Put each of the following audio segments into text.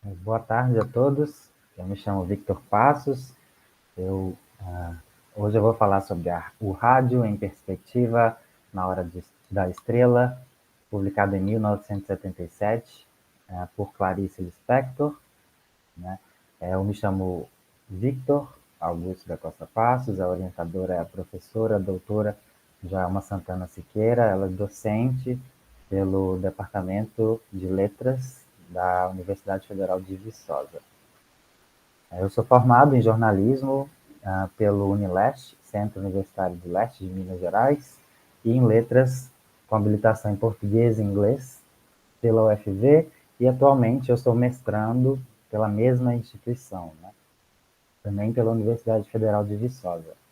Boa tarde a todos. Eu me chamo Victor Passos. Eu, hoje eu vou falar sobre o rádio em perspectiva na hora da estrela, publicado em 1977 por Clarice Lispector, né? Eu me chamo Victor Augusto da Costa Passos. A orientadora é a professora doutora Joelma Santana Siqueira. Ela é docente pelo Departamento de Letras da Universidade Federal de Viçosa. Eu sou formado em jornalismo pelo Unileste, Centro Universitário do Leste de Minas Gerais, e em letras com habilitação em português e inglês pela UFV, e atualmente eu sou mestrando pela mesma instituição, né? Também pela Universidade Federal de Viçosa.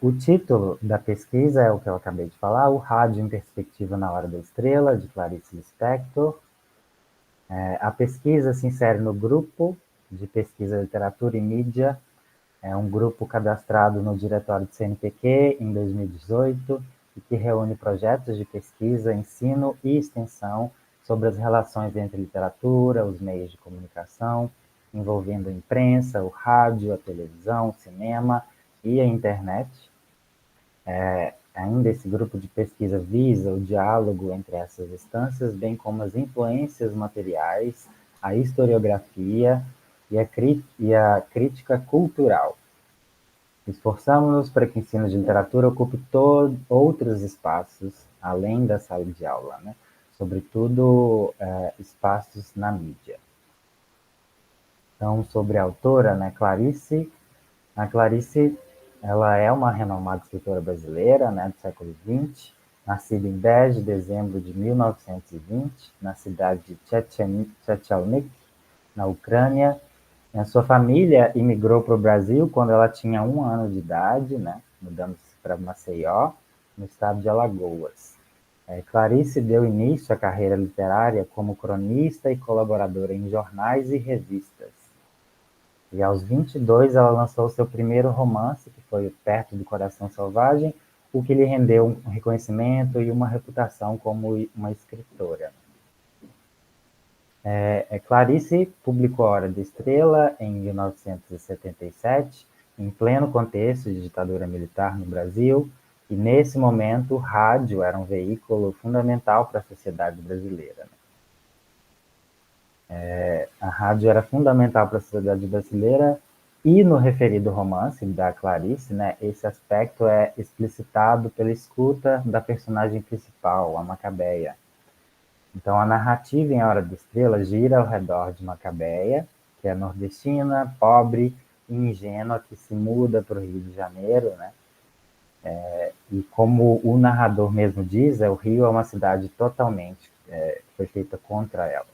O título da pesquisa é o que eu acabei de falar, O Rádio em Perspectiva na Hora da Estrela, de Clarice Lispector. A pesquisa se insere no grupo de pesquisa literatura e mídia. É um grupo cadastrado no diretório do CNPq em 2018 e que reúne projetos de pesquisa, ensino e extensão sobre as relações entre literatura, os meios de comunicação, envolvendo a imprensa, o rádio, a televisão, o cinema e a internet. Ainda esse grupo de pesquisa visa o diálogo entre essas instâncias, bem como as influências materiais, a historiografia e a crítica cultural. Esforçamos-nos para que o ensino de literatura ocupe outros espaços, além da sala de aula, né? Sobretudo espaços na mídia. Então, sobre a autora, né, Clarice, a Clarice ela é uma renomada escritora brasileira, né, do século XX, nascida em 10 de dezembro de 1920, na cidade de Chechelnik, na Ucrânia. A sua família imigrou para o Brasil quando ela tinha 1 ano de idade, né? Mudando-se para Maceió, no estado de Alagoas. Clarice deu início à carreira literária como cronista e colaboradora em jornais e revistas. E aos 22 ela lançou seu primeiro romance, que foi Perto do Coração Selvagem, o que lhe rendeu um reconhecimento e uma reputação como uma escritora. Clarice publicou A Hora da Estrela em 1977, em pleno contexto de ditadura militar no Brasil, e nesse momento o rádio era um veículo fundamental para a sociedade brasileira. A rádio era fundamental para a sociedade brasileira, e no referido romance da Clarice, né, esse aspecto é explicitado pela escuta da personagem principal, a Macabeia. Então, a narrativa em A Hora da Estrela gira ao redor de Macabeia, que é nordestina, pobre e ingênua, que se muda para o Rio de Janeiro, né? E como o narrador mesmo diz, o Rio é uma cidade totalmente foi feita contra ela.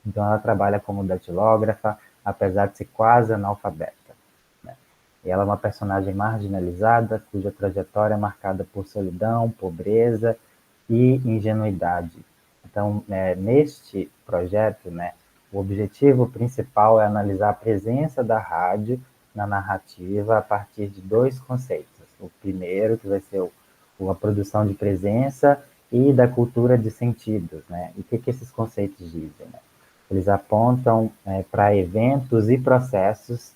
Então, ela trabalha como datilógrafa, apesar de ser quase analfabeta, né? E ela é uma personagem marginalizada, cuja trajetória é marcada por solidão, pobreza e ingenuidade. Então, neste projeto, né, o objetivo principal é analisar a presença da rádio na narrativa a partir de dois conceitos. O primeiro, que vai ser a produção de presença, e da cultura de sentidos, né? E o que esses conceitos dizem, né? Eles apontam para eventos e processos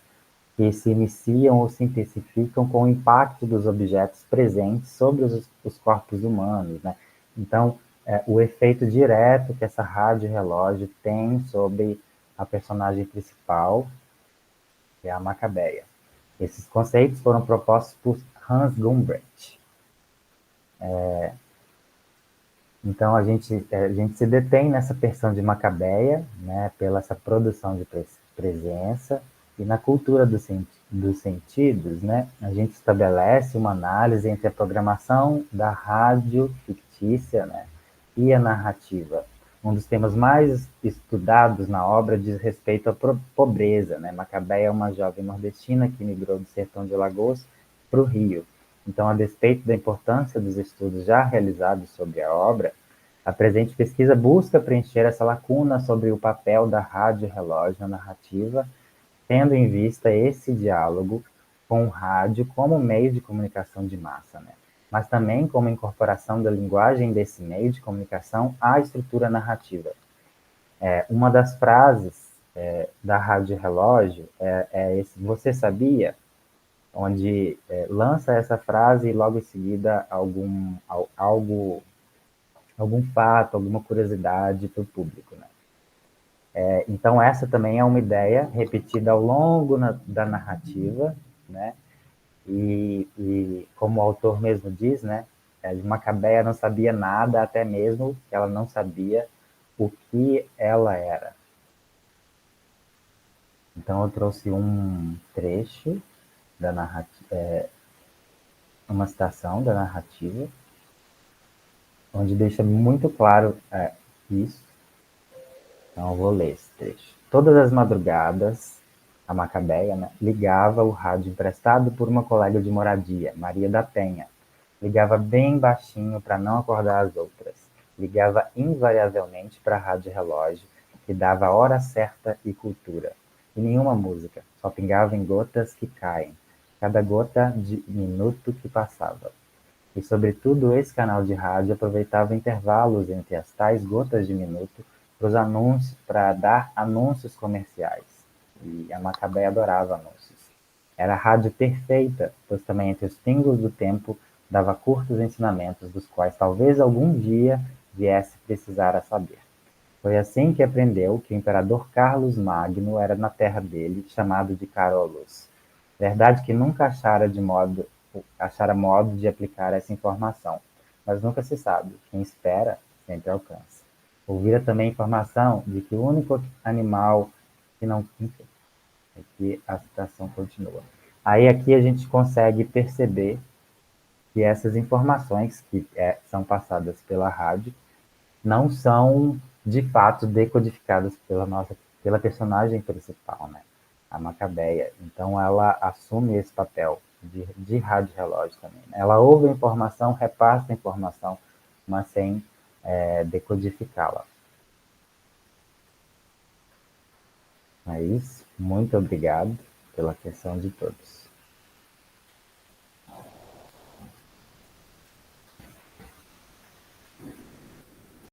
que se iniciam ou se intensificam com o impacto dos objetos presentes sobre os corpos humanos, né? Então, o efeito direto que essa rádio-relógio tem sobre a personagem principal, que é a Macabeia. Esses conceitos foram propostos por Hans Gumbrecht. Então, a gente se detém nessa versão de Macabeia, né, pela essa produção de presença, e na cultura dos sentidos, né, a gente estabelece uma análise entre a programação da rádio fictícia, né, e a narrativa. Um dos temas mais estudados na obra diz respeito à pobreza, né? Macabeia é uma jovem nordestina que migrou do sertão de Alagoas para o Rio. Então, a despeito da importância dos estudos já realizados sobre a obra, a presente pesquisa busca preencher essa lacuna sobre o papel da rádio-relógio na narrativa, tendo em vista esse diálogo com o rádio como meio de comunicação de massa, né? Mas também como incorporação da linguagem desse meio de comunicação à estrutura narrativa. Uma das frases da Rádio Relógio é esse, você sabia? Onde lança essa frase e logo em seguida algum fato, alguma curiosidade para o público, né? Então essa também é uma ideia repetida ao longo da narrativa, né? E como o autor mesmo diz, né? Macabeia não sabia nada, até mesmo que ela não sabia o que ela era. Então eu trouxe um trecho da narrativa, uma citação da narrativa, onde deixa muito claro isso. Então eu vou ler esse trecho. Todas as madrugadas, a Macabeia, né, ligava o rádio emprestado por uma colega de moradia, Maria da Penha. Ligava bem baixinho para não acordar as outras. Ligava invariavelmente para a rádio relógio, que dava a hora certa e cultura. E nenhuma música, só pingava em gotas que caem, cada gota de minuto que passava. E, sobretudo, esse canal de rádio aproveitava intervalos entre as tais gotas de minuto para dar anúncios comerciais. E a Macabé adorava anúncios. Era a rádio perfeita, pois também entre os pingos do tempo dava curtos ensinamentos, dos quais talvez algum dia viesse precisar a saber. Foi assim que aprendeu que o imperador Carlos Magno era na terra dele, chamado de Carolus. Verdade que nunca achara modo de aplicar essa informação, mas nunca se sabe. Quem espera sempre alcança. Ouvira também a informação de que o único animal que não. Enfim, aqui a citação continua. Aí aqui a gente consegue perceber que essas informações que são passadas pela rádio não são de fato decodificadas pela personagem principal, né? A Macabeia. Então ela assume esse papel de rádio relógio também, né? Ela ouve a informação, repassa a informação, mas sem decodificá-la. É isso. Muito obrigado pela atenção de todos.